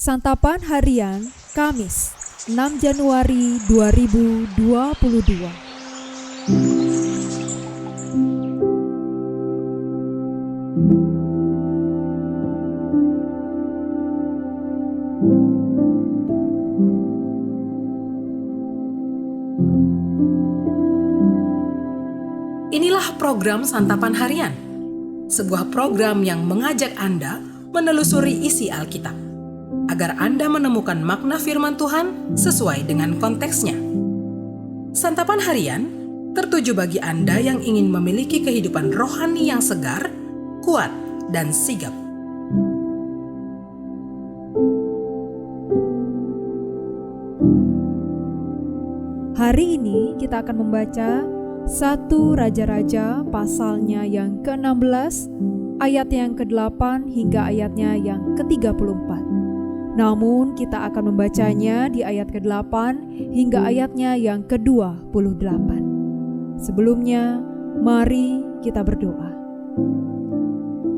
Santapan Harian Kamis 6 Januari 2022. Inilah program Santapan Harian, sebuah program yang mengajak Anda menelusuri isi Alkitab, agar Anda menemukan makna firman Tuhan sesuai dengan konteksnya. Santapan Harian tertuju bagi Anda yang ingin memiliki kehidupan rohani yang segar, kuat, dan sigap. Hari ini kita akan membaca 1 Raja-Raja pasalnya yang ke-16, ayat yang ke-8 hingga ayatnya yang ke-34. Namun kita akan membacanya di ayat ke-8 hingga ayatnya yang ke-28. Sebelumnya, mari kita berdoa.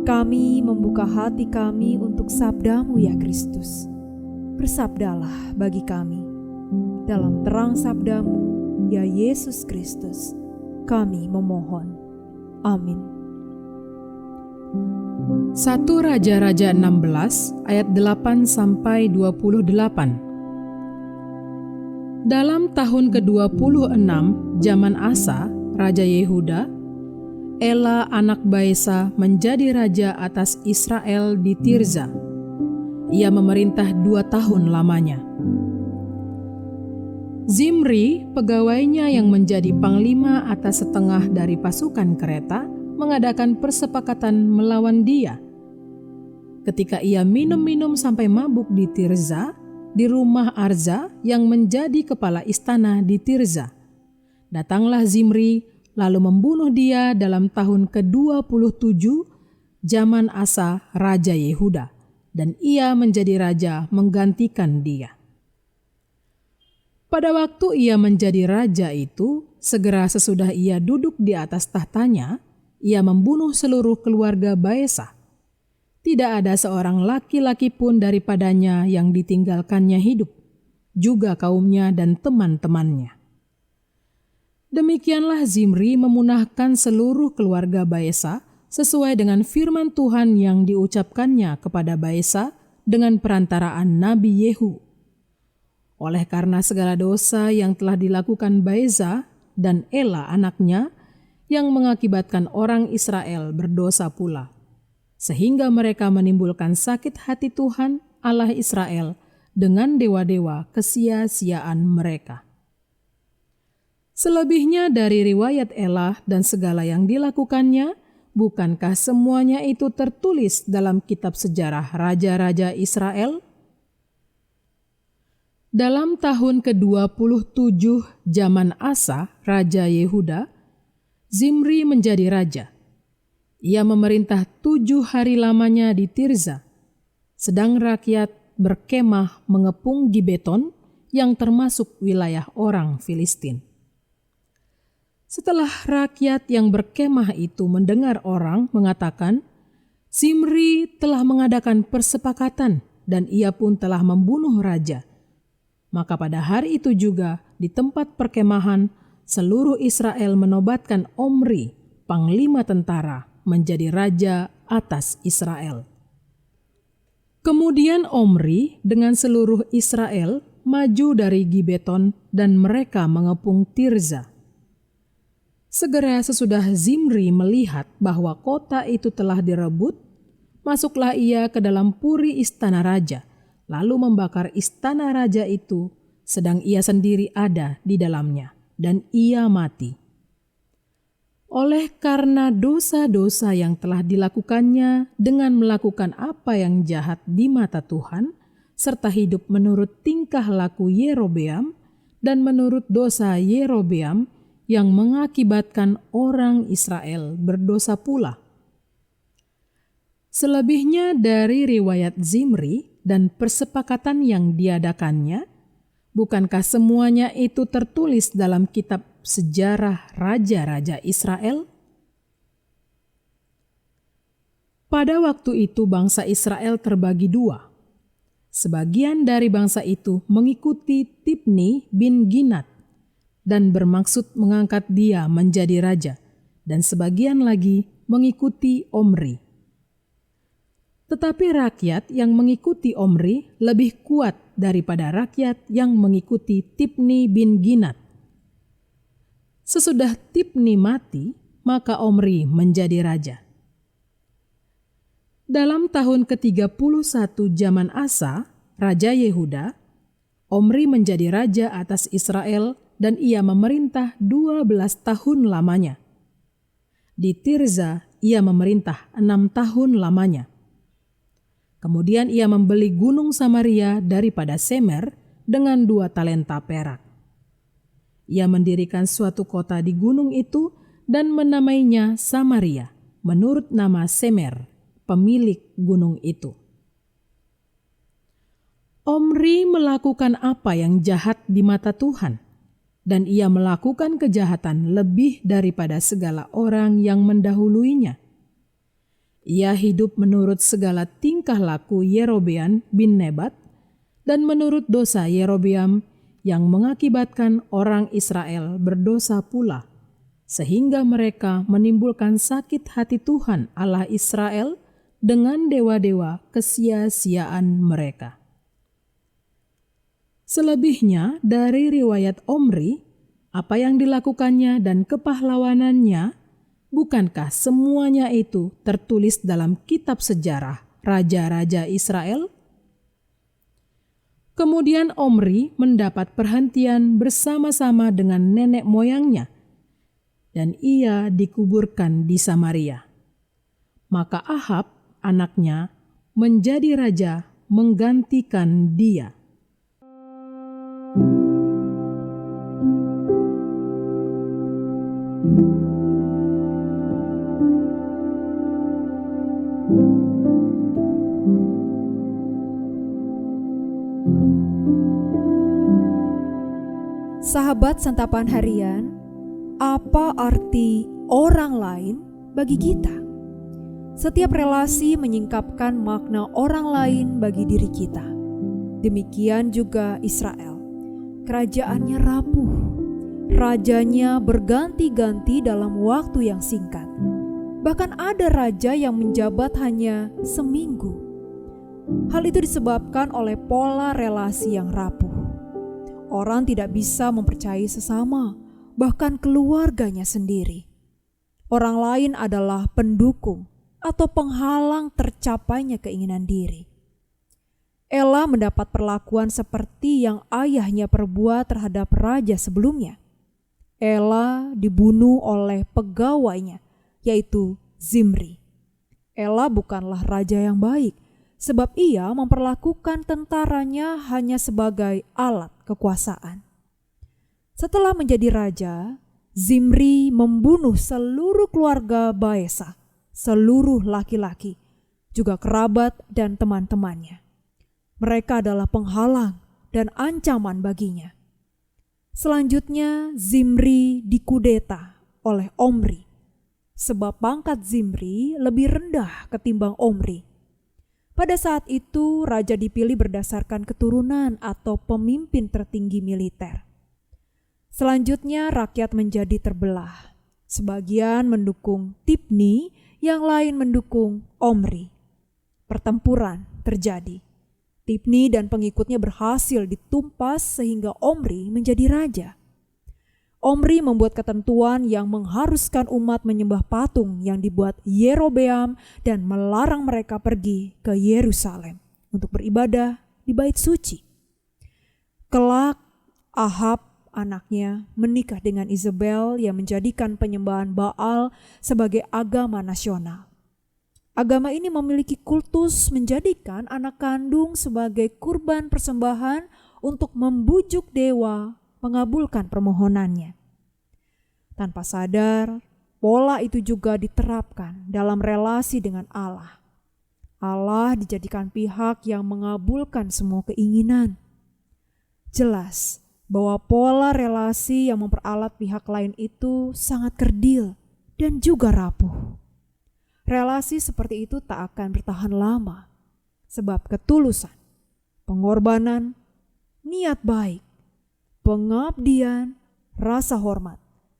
Kami membuka hati kami untuk sabda-Mu ya Kristus. Bersabdalah bagi kami. Dalam terang sabda-Mu, ya Yesus Kristus, kami memohon. Amin. 1 Raja-Raja 16 ayat 8 sampai 28. Dalam tahun ke-26 zaman Asa, Raja Yehuda, Ela anak Baesa menjadi raja atas Israel di Tirza. Ia memerintah 2 tahun lamanya. Zimri, pegawainya yang menjadi panglima atas setengah dari pasukan kereta, mengadakan persepakatan melawan dia. Ketika ia minum-minum sampai mabuk di Tirza, di rumah Arza yang menjadi kepala istana di Tirza, datanglah Zimri lalu membunuh dia dalam tahun ke-27 zaman Asa Raja Yehuda, dan ia menjadi raja menggantikan dia. Pada waktu ia menjadi raja itu, segera sesudah ia duduk di atas tahtanya, ia membunuh seluruh keluarga Baesa. Tidak ada seorang laki-laki pun daripadanya yang ditinggalkannya hidup, juga kaumnya dan teman-temannya. Demikianlah Zimri memunahkan seluruh keluarga Baesa sesuai dengan firman Tuhan yang diucapkannya kepada Baesa dengan perantaraan Nabi Yehu. Oleh karena segala dosa yang telah dilakukan Baesa dan Ela anaknya, yang mengakibatkan orang Israel berdosa pula, sehingga mereka menimbulkan sakit hati Tuhan Allah Israel dengan dewa-dewa kesia-siaan mereka. Selebihnya dari riwayat Ela dan segala yang dilakukannya, bukankah semuanya itu tertulis dalam kitab sejarah Raja-Raja Israel? Dalam tahun ke-27 zaman Asa, Raja Yehuda, Zimri menjadi raja. Ia memerintah 7 hari lamanya di Tirza, sedang rakyat berkemah mengepung Gibeton yang termasuk wilayah orang Filistin. Setelah rakyat yang berkemah itu mendengar orang mengatakan, Zimri telah mengadakan persepakatan dan ia pun telah membunuh raja, maka pada hari itu juga di tempat perkemahan seluruh Israel menobatkan Omri, panglima tentara, menjadi raja atas Israel. Kemudian Omri dengan seluruh Israel maju dari Gibeton dan mereka mengepung Tirza. Segera sesudah Zimri melihat bahwa kota itu telah direbut, masuklah ia ke dalam puri istana raja, lalu membakar istana raja itu, sedang ia sendiri ada di dalamnya, dan ia mati. Oleh karena dosa-dosa yang telah dilakukannya dengan melakukan apa yang jahat di mata Tuhan, serta hidup menurut tingkah laku Yerobeam dan menurut dosa Yerobeam yang mengakibatkan orang Israel berdosa pula. Selebihnya dari riwayat Zimri dan persepakatan yang diadakannya, bukankah semuanya itu tertulis dalam kitab sejarah Raja-Raja Israel? Pada waktu itu bangsa Israel terbagi 2. Sebagian dari bangsa itu mengikuti Tibni bin Ginat dan bermaksud mengangkat dia menjadi raja, dan sebagian lagi mengikuti Omri. Tetapi rakyat yang mengikuti Omri lebih kuat daripada rakyat yang mengikuti Tibni bin Ginat. Sesudah Tibni mati, maka Omri menjadi raja. Dalam tahun ke-31 zaman Asa, Raja Yehuda, Omri menjadi raja atas Israel dan ia memerintah 12 tahun lamanya. Di Tirza ia memerintah 6 tahun lamanya. Kemudian ia membeli gunung Samaria daripada Semer dengan 2 talenta perak. Ia mendirikan suatu kota di gunung itu dan menamainya Samaria, menurut nama Semer, pemilik gunung itu. Omri melakukan apa yang jahat di mata Tuhan, dan ia melakukan kejahatan lebih daripada segala orang yang mendahuluinya. Ia hidup menurut segala tingkah laku Yerobeam bin Nebat dan menurut dosa Yerobeam yang mengakibatkan orang Israel berdosa pula, sehingga mereka menimbulkan sakit hati Tuhan Allah Israel dengan dewa-dewa kesia-siaan mereka. Selebihnya dari riwayat Omri, apa yang dilakukannya dan kepahlawanannya, bukankah semuanya itu tertulis dalam kitab sejarah Raja-Raja Israel? Kemudian Omri mendapat perhentian bersama-sama dengan nenek moyangnya, dan ia dikuburkan di Samaria. Maka Ahab, anaknya, menjadi raja menggantikan dia. Sahabat Santapan Harian, apa arti orang lain bagi kita? Setiap relasi menyingkapkan makna orang lain bagi diri kita. Demikian juga Israel. Kerajaannya rapuh, rajanya berganti-ganti dalam waktu yang singkat. Bahkan ada raja yang menjabat hanya seminggu. Hal itu disebabkan oleh pola relasi yang rapuh. Orang tidak bisa mempercayai sesama, bahkan keluarganya sendiri. Orang lain adalah pendukung atau penghalang tercapainya keinginan diri. Ela mendapat perlakuan seperti yang ayahnya perbuat terhadap raja sebelumnya. Ela dibunuh oleh pegawainya, yaitu Zimri. Ela bukanlah raja yang baik, sebab ia memperlakukan tentaranya hanya sebagai alat kekuasaan. Setelah menjadi raja, Zimri membunuh seluruh keluarga Baesa, seluruh laki-laki, juga kerabat dan teman-temannya. Mereka adalah penghalang dan ancaman baginya. Selanjutnya Zimri dikudeta oleh Omri, sebab pangkat Zimri lebih rendah ketimbang Omri. Pada saat itu raja dipilih berdasarkan keturunan atau pemimpin tertinggi militer. Selanjutnya rakyat menjadi terbelah. Sebagian mendukung Tibni, yang lain mendukung Omri. Pertempuran terjadi. Tibni dan pengikutnya berhasil ditumpas sehingga Omri menjadi raja. Omri membuat ketentuan yang mengharuskan umat menyembah patung yang dibuat Yerobeam dan melarang mereka pergi ke Yerusalem untuk beribadah di bait suci. Kelak Ahab, anaknya, menikah dengan Isabel yang menjadikan penyembahan Baal sebagai agama nasional. Agama ini memiliki kultus menjadikan anak kandung sebagai kurban persembahan untuk membujuk dewa mengabulkan permohonannya. Tanpa sadar, pola itu juga diterapkan dalam relasi dengan Allah. Allah dijadikan pihak yang mengabulkan semua keinginan. Jelas bahwa pola relasi yang memperalat pihak lain itu sangat kerdil dan juga rapuh. Relasi seperti itu tak akan bertahan lama, sebab ketulusan, pengorbanan, niat baik, pengabdian, rasa hormat,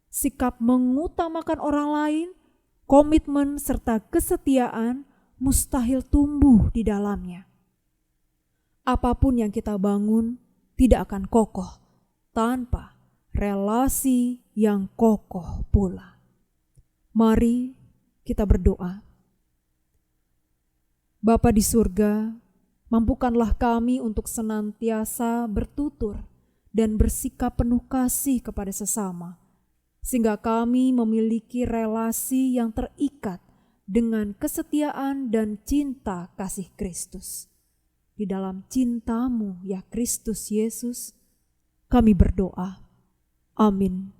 sikap mengutamakan orang lain, komitmen serta kesetiaan mustahil tumbuh di dalamnya. Apapun yang kita bangun tidak akan kokoh tanpa relasi yang kokoh pula. Mari kita berdoa. Bapa di surga, mampukanlah kami untuk senantiasa bertutur dan bersikap penuh kasih kepada sesama, sehingga kami memiliki relasi yang terikat dengan kesetiaan dan cinta kasih Kristus. Di dalam cinta-Mu, ya Kristus Yesus, kami berdoa. Amin.